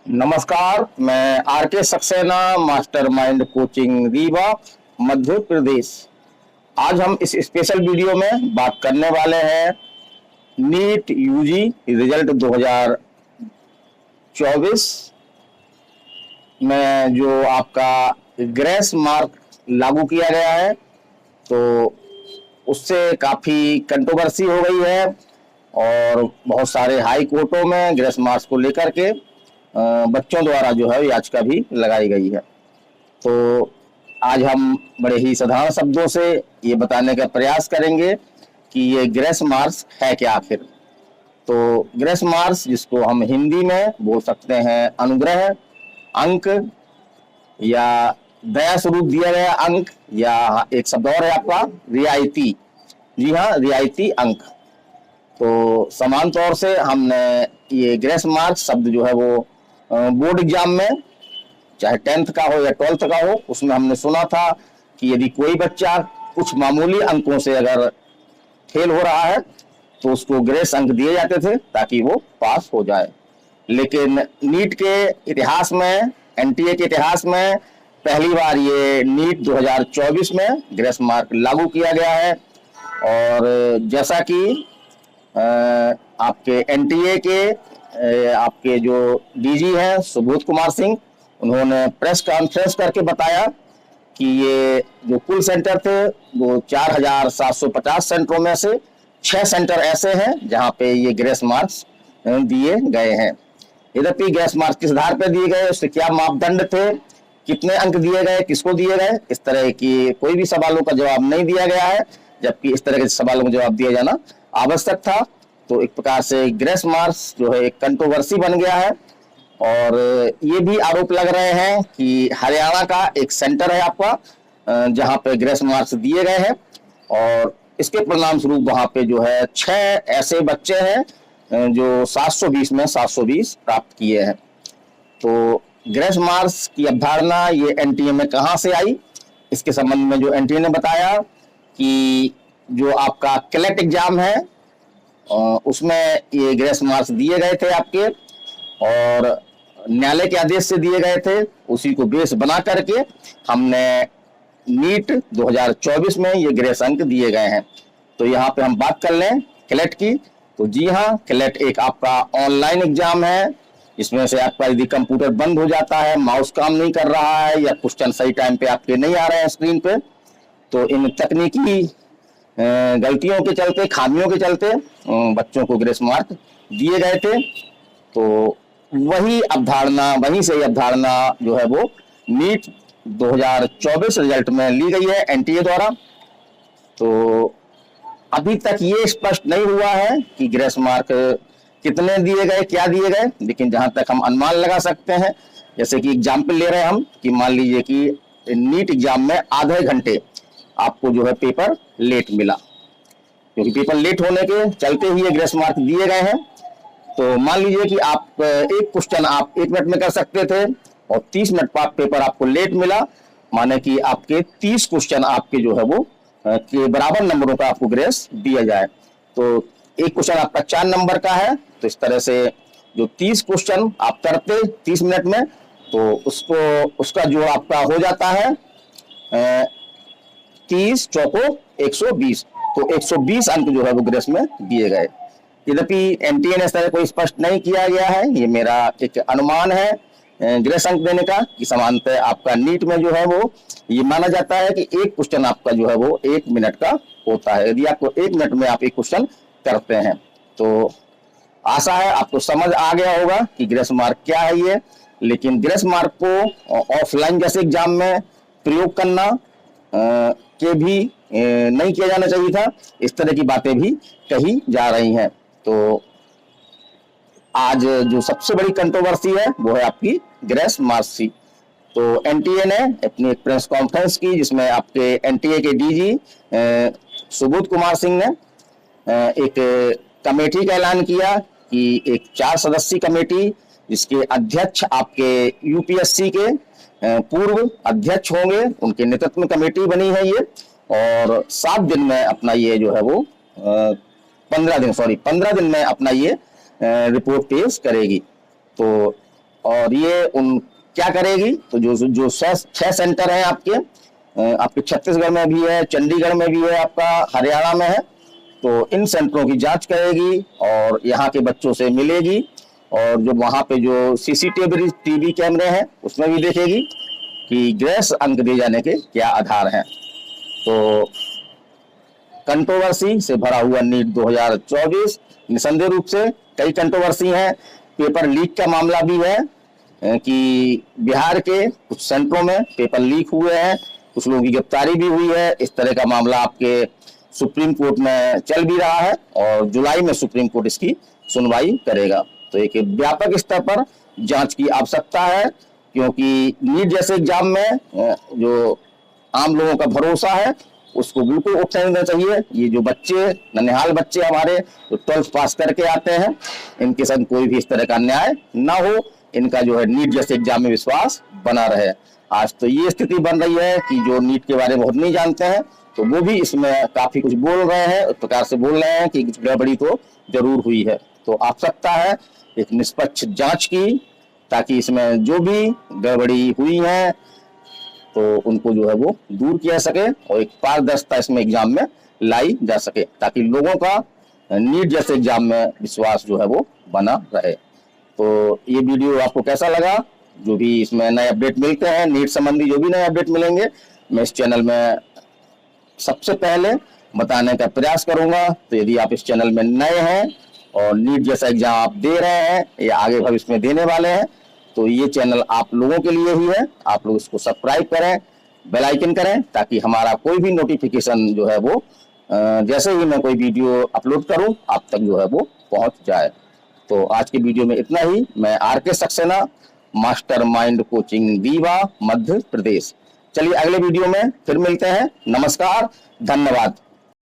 नमस्कार, मैं आर के सक्सेना, मास्टरमाइंड कोचिंग रीवा, मध्य प्रदेश। आज हम इस स्पेशल वीडियो में बात करने वाले हैं नीट यूजी रिजल्ट 2024 में जो आपका ग्रेस मार्क लागू किया गया है, तो उससे काफ़ी कंट्रोवर्सी हो गई है और बहुत सारे हाई कोर्टों में ग्रेस मार्क्स को लेकर के बच्चों द्वारा जो है याचिका भी लगाई गई है। तो आज हम बड़े ही साधारण शब्दों से ये बताने का प्रयास करेंगे कि ये ग्रेस मार्क्स है क्या आखिर। तो ग्रेस मार्क्स, जिसको हम हिंदी में बोल सकते हैं अनुग्रह अंक या दया स्वरूप दिया गया अंक, या एक शब्द और है आपका रियायती। जी हाँ, रियायती अंक। तो समान तौर से हमने ये ग्रेस मार्क्स शब्द जो है वो बोर्ड एग्जाम में, चाहे 10th का हो या 12th का हो, उसमें हमने सुना था कि यदि कोई बच्चा कुछ मामूली अंकों से अगर फेल हो रहा है तो उसको ग्रेस अंक दिए जाते थे ताकि वो पास हो जाए। लेकिन नीट के इतिहास में, एनटीए के इतिहास में पहली बार ये नीट 2024 में ग्रेस मार्क लागू किया गया है। और जैसा कि आपके एनटीए के आपके जो डीजी हैं सुबोध कुमार सिंह, उन्होंने प्रेस कॉन्फ्रेंस करके बताया कि ये जो कुल सेंटर थे वो 4750 सेंटरों में से 6 सेंटर ऐसे हैं जहां पे ये ग्रेस मार्क्स दिए गए हैं। यद्यपि ग्रेस मार्क्स किस आधार पर दिए गए, उसके क्या मापदंड थे, कितने अंक दिए गए, किसको दिए गए, इस तरह की कोई भी सवालों का जवाब नहीं दिया गया है, जबकि इस तरह के सवालों का जवाब दिया जाना आवश्यक था। तो एक प्रकार से ग्रेस मार्क्स जो है एक कंट्रोवर्सी बन गया है। और ये भी आरोप लग रहे हैं कि हरियाणा का एक सेंटर है आपका जहां पे ग्रेस मार्क्स दिए गए हैं और इसके परिणाम स्वरूप वहां पे जो है 6 ऐसे बच्चे हैं जो 720 में 720 प्राप्त किए हैं। तो ग्रेस मार्क्स की अवधारणा ये एनटीए में कहां से आई, इसके संबंध में जो एनटीए ने बताया कि जो आपका क्लेट एग्जाम है उसमें ये ग्रेस मार्क्स दिए गए थे आपके, और न्यायालय के आदेश से दिए गए थे। उसी को बेस बना करके हमने नीट 2024 में ये ग्रेस अंक दिए गए हैं। तो यहाँ पे हम बात कर लें क्लेट की, तो जी हाँ, क्लेट एक आपका ऑनलाइन एग्जाम है जिसमें से आपका यदि कंप्यूटर बंद हो जाता है, माउस काम नहीं कर रहा है या क्वेश्चन सही टाइम पे आपके नहीं आ रहे हैं स्क्रीन पे, तो इन तकनीकी गलतियों के चलते, खामियों के चलते बच्चों को ग्रेस मार्क दिए गए थे। तो वही अवधारणा, वहीं से अवधारणा जो है वो नीट 2024 रिजल्ट में ली गई है एनटीए द्वारा। तो अभी तक ये स्पष्ट नहीं हुआ है कि ग्रेस मार्क कितने दिए गए, क्या दिए गए, लेकिन जहां तक हम अनुमान लगा सकते हैं, जैसे कि एग्जाम्पल ले रहे हैं हम कि मान लीजिए कि नीट एग्जाम में आधे घंटे आपको जो है पेपर लेट मिला, क्योंकि पेपर लेट होने के चलते ही ये ग्रेस मार्क दिए गए हैं। तो मान लीजिए कि आप एक क्वेश्चन आप 1 मिनट में कर सकते थे और 30 मिनट बाद पेपर आपको लेट मिला, माने कि आपके 30 क्वेश्चन आपके जो है वो के बराबर नंबरों का आपको ग्रेस दिया जाए। तो एक क्वेश्चन आपका 4 नंबर का है, तो इस तरह से जो 30 क्वेश्चन आप करते 30 मिनट में, तो उसका जो आपका हो जाता है 30 चौको 120, तो 120 अंक जो है वो ग्रेस में दिए गए। यद्यपि एनटीए ने इस तरह कोई स्पष्ट नहीं किया गया है, ये मेरा एक अनुमान है ग्रेस अंक देने का, कि सामान्यतः आपका नीट में जो है वो ये माना जाता है कि एक क्वेश्चन आपका जो है वो 1 मिनट का होता है। यदि आपको 1 मिनट में आप एक क्वेश्चन करते हैं, तो आशा है आपको समझ आ गया होगा कि ग्रेस मार्क क्या है ये। लेकिन ग्रेस मार्क को ऑफलाइन जैसे एग्जाम में प्रयोग करना के भी नहीं किया जाना चाहिए था, इस तरह की बातें भी कही जा रही हैं। तो आज जो सबसे बड़ी कंट्रोवर्सी है वो है आपकी ग्रेस मार्क्स की। तो एनटीए ने अपनी एक प्रेस कॉन्फ्रेंस की जिसमें आपके एनटीए के डीजी सुबोध कुमार सिंह ने एक कमेटी का ऐलान किया कि एक 4 सदस्यीय कमेटी, जिसके अध्यक्ष आपके यूपीएससी के पूर्व अध्यक्ष होंगे, उनके नेतृत्व में कमेटी बनी है ये, और 7 दिन में अपना ये जो है वो 15 दिन में अपना ये रिपोर्ट पेश करेगी। तो और और ये उन क्या करेगी, तो जो 6 सेंटर हैं आपके छत्तीसगढ़ में भी है, चंडीगढ़ में भी है, आपका हरियाणा में है, तो इन सेंटरों की जांच करेगी और यहाँ के बच्चों से मिलेगी और जो वहां पे जो सीसीटीवी कैमरे हैं उसमें भी देखेगी कि ग्रेस अंक दिए जाने के क्या आधार हैं। तो कंट्रोवर्सी से भरा हुआ नीट 2024, निसंदेह रूप से कई कंट्रोवर्सी हैं। पेपर लीक का मामला भी है कि बिहार के कुछ सेंटरों में पेपर लीक हुए हैं, कुछ लोगों की गिरफ्तारी भी हुई है। इस तरह का मामला आपके सुप्रीम कोर्ट में चल भी रहा है और जुलाई में सुप्रीम कोर्ट इसकी सुनवाई करेगा। तो एक व्यापक स्तर पर जांच की आवश्यकता है, क्योंकि नीट जैसे एग्जाम में जो आम लोगों का भरोसा है उसको बिल्कुल उठने देना चाहिए। ये जो बच्चे, नन्हेहाल बच्चे हमारे जो 12th पास करके आते हैं, इनके साथ कोई भी इस तरह का अन्याय ना हो, इनका जो है नीट जैसे एग्जाम में विश्वास बना रहे। आज तो ये स्थिति बन रही है कि जो नीट के बारे में बहुत नहीं जानते हैं तो वो भी इसमें काफी कुछ बोल रहे हैं, इस प्रकार से बोल रहे हैं कि कुछ गड़बड़ी तो जरूर हुई है। तो आवश्यकता है एक निष्पक्ष जांच की, ताकि इसमें जो भी गड़बड़ी हुई है तो उनको जो है वो दूर किया सके और एक पारदर्शिता इसमें एग्जाम में लाई जा सके, ताकि लोगों का नीट जैसे एग्जाम में विश्वास जो है वो बना रहे। तो ये वीडियो आपको कैसा लगा? जो भी इसमें नए अपडेट मिलते हैं, नीट संबंधी जो भी नए अपडेट मिलेंगे, मैं इस चैनल में सबसे पहले बताने का प्रयास करूंगा। तो यदि आप इस चैनल में नए हैं और नीट जैसा एग्जाम आप दे रहे हैं या आगे भविष्य में देने वाले हैं, तो ये चैनल आप लोगों के लिए ही है। आप लोग इसको सब्सक्राइब करें, बेल आइकन करें, ताकि हमारा कोई भी नोटिफिकेशन जो है वो जैसे ही मैं कोई वीडियो अपलोड करूं आप तक जो है वो पहुंच जाए। तो आज के वीडियो में इतना ही। मैं RK Saxena, master mind coaching Rewa, Madhya Pradesh. चलिए अगले वीडियो में फिर मिलते हैं। नमस्कार, धन्यवाद।